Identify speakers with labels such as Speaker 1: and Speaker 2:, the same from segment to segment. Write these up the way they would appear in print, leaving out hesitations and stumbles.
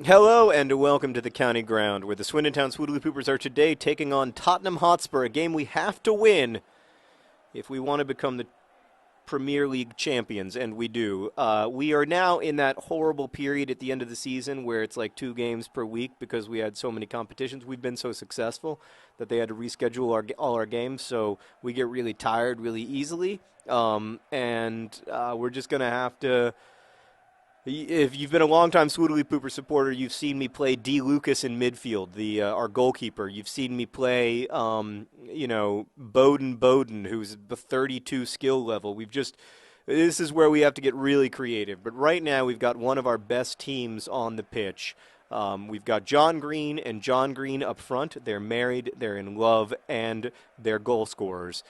Speaker 1: Hello and welcome to the County Ground, where the Swindon Town Swoodly-Poopers are today taking on Tottenham Hotspur, a game we have to win if we want to become the Premier League champions, and we do. We are now in that horrible period at the end of the season where it's like 2 games per week because we had so many competitions. We've been so successful that they had to reschedule all our games, so we get really tired really easily, and we're just going to have to. If you've been a longtime Swoodly Pooper supporter, you've seen me play D. Lucas in midfield, our goalkeeper. You've seen me play, Bowden, who's the 32 skill level. This is where we have to get really creative. But right now, we've got one of our best teams on the pitch. We've got John Green and John Green up front. They're married, they're in love, and they're goal scorers.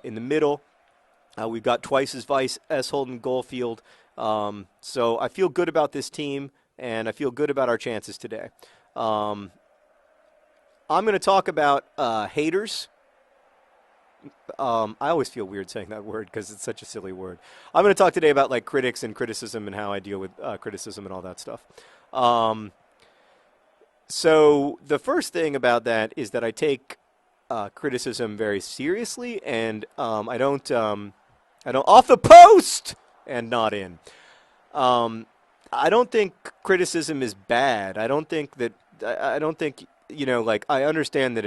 Speaker 1: In the middle, we've got twice as Vice as Holden Goalfield. So I feel good about this team, and I feel good about our chances today. I'm going to talk about haters. I always feel weird saying that word because it's such a silly word. I'm going to talk today about like critics and criticism and how I deal with criticism and all that stuff. So the first thing about that is that I take criticism very seriously, and I don't off the post. And not in. I don't think criticism is bad. I don't think, I understand that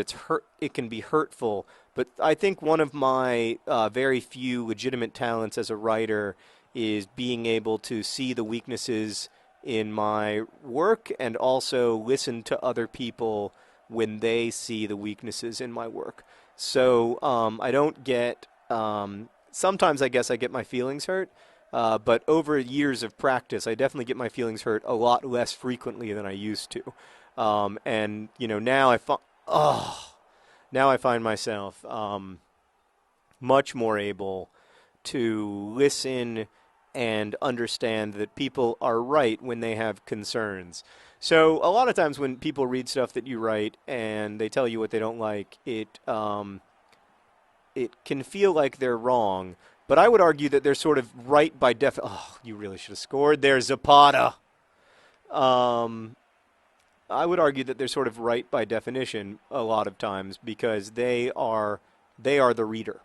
Speaker 1: it can be hurtful, but I think one of my very few legitimate talents as a writer is being able to see the weaknesses in my work and also listen to other people when they see the weaknesses in my work. So I don't get, sometimes I guess I get my feelings hurt. But over years of practice, I definitely get my feelings hurt a lot less frequently than I used to. And now I find myself much more able to listen and understand that people are right when they have concerns. So a lot of times when people read stuff that you write and they tell you what they don't like, it can feel like they're wrong. But I would argue that they're sort of right by Oh, you really should have scored there, Zapata. I would argue that they're sort of right by definition a lot of times because they are the reader.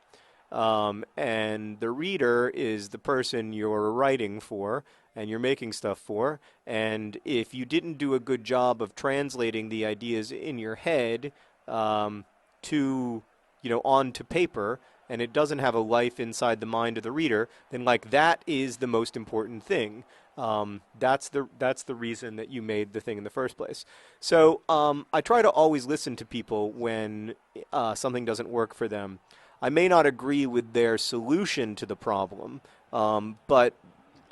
Speaker 1: And the reader is the person you're writing for and you're making stuff for. And if you didn't do a good job of translating the ideas in your head onto paper, and it doesn't have a life inside the mind of the reader, then like that is the most important thing. That's the reason that you made the thing in the first place. So I try to always listen to people when something doesn't work for them. I may not agree with their solution to the problem, but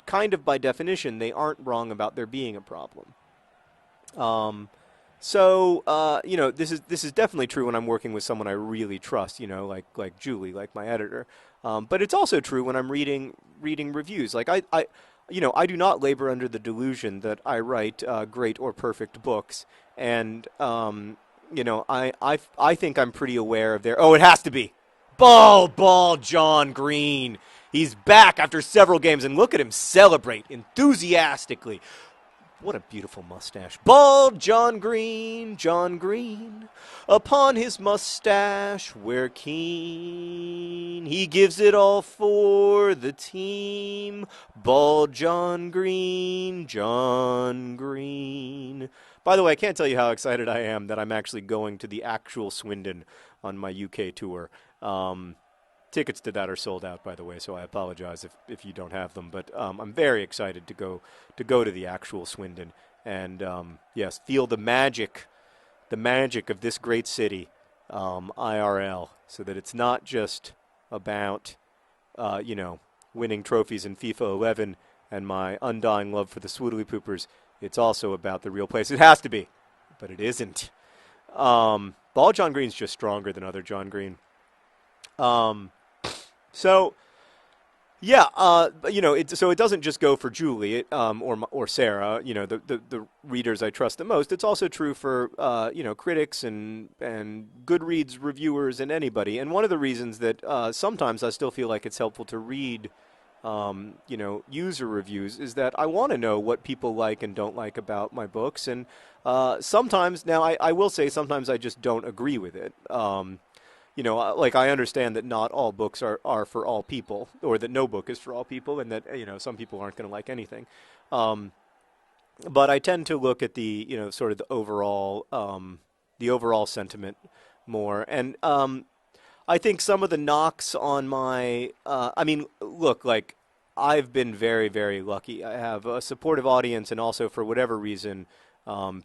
Speaker 1: kind of by definition, they aren't wrong about there being a problem. This is definitely true when I'm working with someone I really trust, like Julie, like my editor. But it's also true when I'm reading reviews. Like I do not labor under the delusion that I write great or perfect books, and I think I'm pretty aware of their. Oh, it has to be ball, John Green. He's back after several games, and look at him celebrate enthusiastically. What a beautiful mustache. Bald John Green, upon his mustache we're keen. He gives it all for the team. Bald John Green. By the way, I can't tell you how excited I am that I'm actually going to the actual Swindon on my UK tour. Tickets to that are sold out, by the way, so I apologize if you don't have them. But I'm very excited to go to the actual Swindon and yes, feel the magic of this great city, IRL, so that it's not just about winning trophies in FIFA 11 and my undying love for the Swoodly Poopers. It's also about the real place. It has to be, but it isn't. Ball John Green's just stronger than other John Green. So it doesn't just go for Julie or Sarah, the readers I trust the most. It's also true for critics and Goodreads reviewers and anybody. And one of the reasons that sometimes I still feel like it's helpful to read user reviews is that I want to know what people like and don't like about my books. And sometimes, now I will say sometimes I just don't agree with it. Like I understand that not all books are for all people, or that no book is for all people, and that, some people aren't going to like anything. Um, but I tend to look at sort of the overall sentiment more. And I think some of the knocks on I mean, look, like I've been very, very lucky. I have a supportive audience, and also for whatever reason,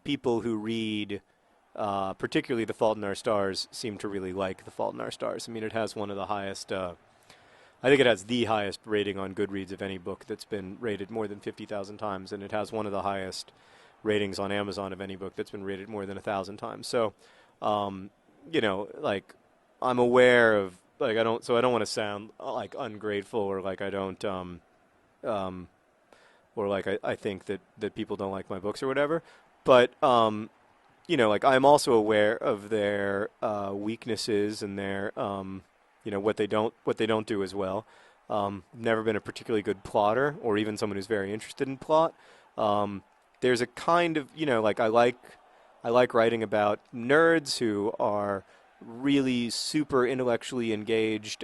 Speaker 1: people who read, particularly The Fault in Our Stars, seem to really like The Fault in Our Stars. I mean, it has one of the highest. I think it has the highest rating on Goodreads of any book that's been rated more than 50,000 times, and it has one of the highest ratings on Amazon of any book that's been rated more than 1,000 times. So, like I'm aware of, like, I don't want to sound like ungrateful, or like I don't um or like I think that people don't like my books or whatever. But like I'm also aware of their weaknesses and their what they don't do as well. Never been a particularly good plotter, or even someone who's very interested in plot. Um, there's a kind of, like I like writing about nerds who are really super intellectually engaged,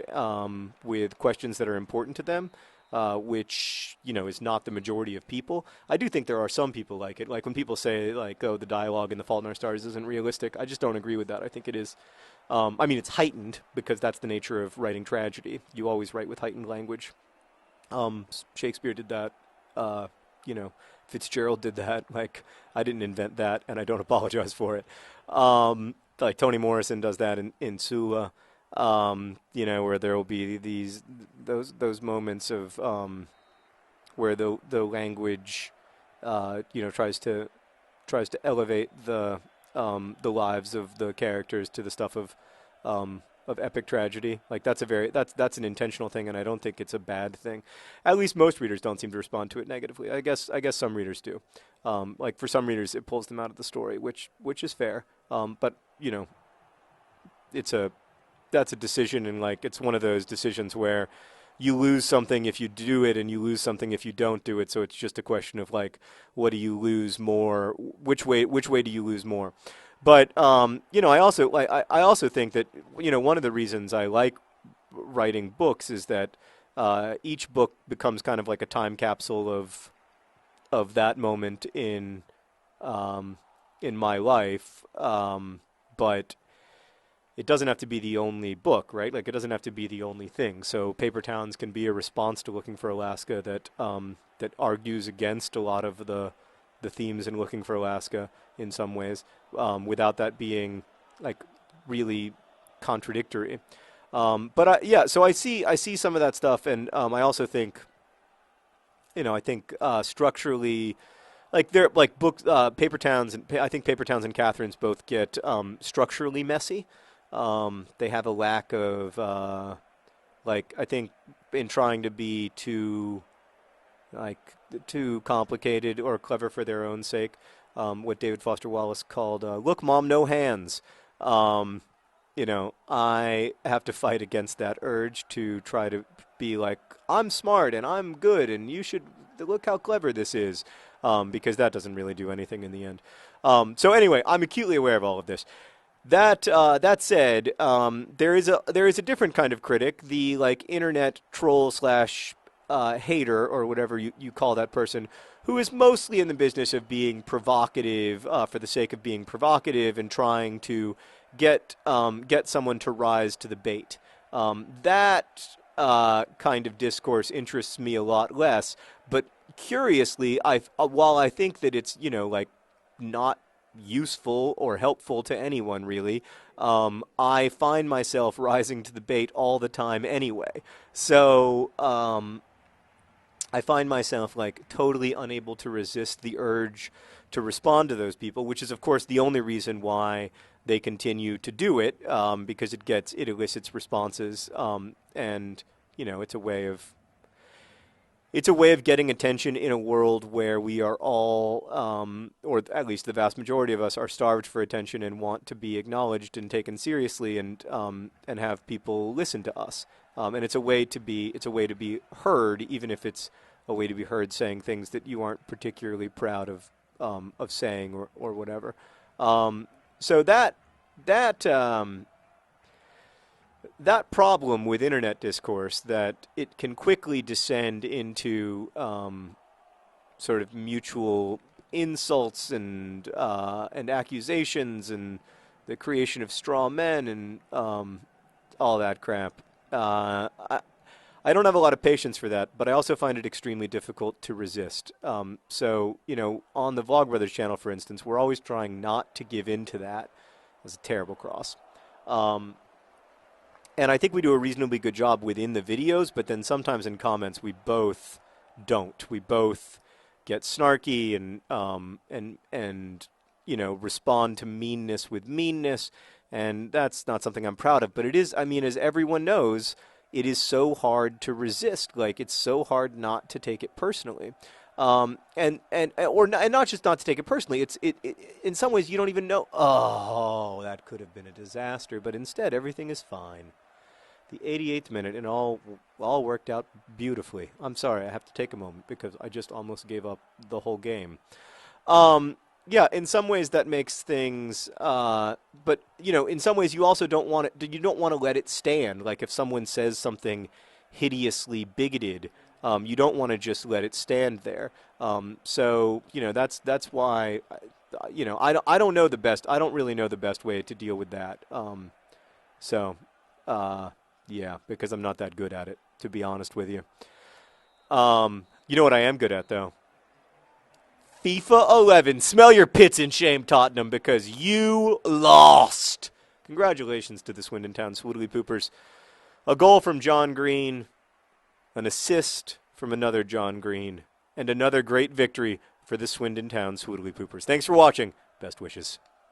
Speaker 1: with questions that are important to them, which is not the majority of people. I do think there are some people like it. Like when people say, like, "Oh, the dialogue in *The Fault in Our Stars* isn't realistic," I just don't agree with that. I think it is. I mean, it's heightened because that's the nature of writing tragedy. You always write with heightened language. Shakespeare did that. Uh, you know, Fitzgerald did that. Like, I didn't invent that, and I don't apologize for it. Like Toni Morrison does that in Sula. Where there will be those moments of where the language, tries to elevate the lives of the characters to the stuff of epic tragedy. Like that's an intentional thing, and I don't think it's a bad thing. At least most readers don't seem to respond to it negatively. I guess some readers do. Like for some readers, it pulls them out of the story, which is fair. But it's a that's a decision, and like it's one of those decisions where you lose something if you do it, and you lose something if you don't do it. So it's just a question of like, what do you lose more? Which way do you lose more? But I also think that one of the reasons I like writing books is that each book becomes kind of like a time capsule of that moment in my life. But it doesn't have to be the only book, right? Like it doesn't have to be the only thing. So Paper Towns can be a response to Looking for Alaska that argues against a lot of the themes in Looking for Alaska in some ways, without that being like really contradictory. So I see some of that stuff, and I also think, structurally, like they're like books, Paper Towns, and I think Paper Towns and Catherine's both get structurally messy. They have a lack of, like, I think in trying to be too complicated or clever for their own sake, what David Foster Wallace called, "Look, Mom, no hands." Um, I have to fight against that urge to try to be like, I'm smart and I'm good and you should look how clever this is, because that doesn't really do anything in the end. So anyway, I'm acutely aware of all of this. That said, there is a different kind of critic, the like internet troll slash hater, or whatever you call that person, who is mostly in the business of being provocative, for the sake of being provocative, and trying to get someone to rise to the bait. That kind of discourse interests me a lot less. But curiously, while I think that it's like not useful or helpful to anyone really, I find myself rising to the bait all the time anyway. So I find myself like totally unable to resist the urge to respond to those people, which is of course the only reason why they continue to do it, because it elicits responses, and it's a way of getting attention in a world where we are all, or at least the vast majority of us, are starved for attention and want to be acknowledged and taken seriously, and have people listen to us. and it's a way to be heard, even if it's a way to be heard saying things that you aren't particularly proud of saying or whatever. So that problem with internet discourse, that it can quickly descend into sort of mutual insults and accusations and the creation of straw men and all that crap. I don't have a lot of patience for that, but I also find it extremely difficult to resist. So, on the Vlogbrothers channel, for instance, we're always trying not to give in to that. It's a terrible cross. And I think we do a reasonably good job within the videos, but then sometimes in comments we both don't. We both get snarky and respond to meanness with meanness, and that's not something I'm proud of. But it is, I mean, as everyone knows, it is so hard to resist. Like, it's so hard not to take it personally. And not just not to take it personally. It's in some ways you don't even know. Oh, that could have been a disaster. But instead, everything is fine. The 88th minute, and all worked out beautifully. I'm sorry, I have to take a moment because I just almost gave up the whole game. Yeah, in some ways that makes things. But in some ways you also don't want it. You don't want to let it stand. Like if someone says something hideously bigoted. You don't want to just let it stand there. So that's why I don't know the best. I don't really know the best way to deal with that. Yeah, because I'm not that good at it, to be honest with you. You know what I am good at though? FIFA 11. Smell your pits in shame, Tottenham, because you lost. Congratulations to the Swindon Town Swoodly Poopers. A goal from John Green. An assist from another John Green, and another great victory for the Swindon Town Swoodly Poopers. Thanks for watching. Best wishes.